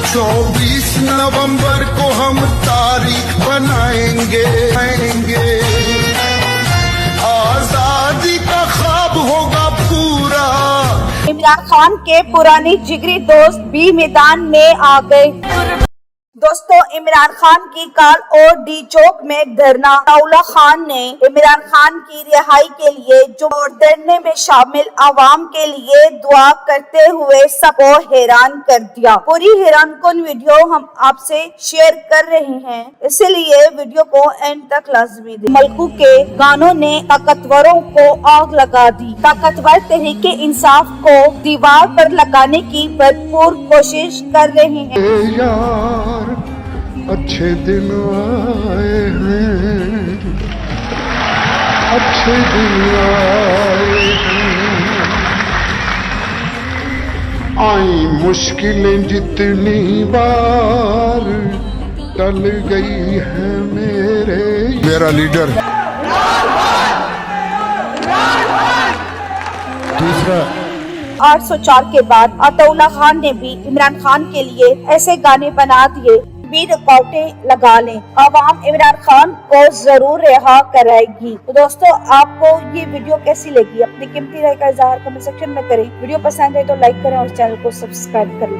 24 नवंबर को हम तारीख बनाएंगे, आजादी का ख्वाब होगा पूरा। इमरान खान के पुराने जिगरी दोस्त भी मैदान में आ गए। दोस्तों, इमरान खान की काल और डी चौक में धरना। अताउल्लाह खान ने इमरान खान की रिहाई के लिए जो धरने में शामिल आवाम के लिए दुआ करते हुए सबको हैरान कर दिया। पूरी हैरानकुन वीडियो हम आपसे शेयर कर रहे हैं, इसीलिए वीडियो को एंड तक लाजमी देखें। मलकू के गानों ने ताकतवरों को आग लगा दी। ताकतवर तहरीके इंसाफ को दीवार पर लगाने की भरपूर कोशिश कर रहे हैं। अच्छे दिन आए हैं, अच्छे दिन आए हैं। आई मुश्किलें जितनी बार टल गई है मेरा लीडर। दूसरा 804 के बाद अताउल्लाह खान ने भी इमरान खान के लिए ऐसे गाने बना दिए भी रुकावटें लगा लें। आवाम इमरान खान को जरूर रिहा कराएगी। तो दोस्तों, आपको ये वीडियो कैसी लगी? अपनी कीमती राय का इजहार कमेंट सेक्शन में करें। वीडियो पसंद है तो लाइक करें और चैनल को सब्सक्राइब करें।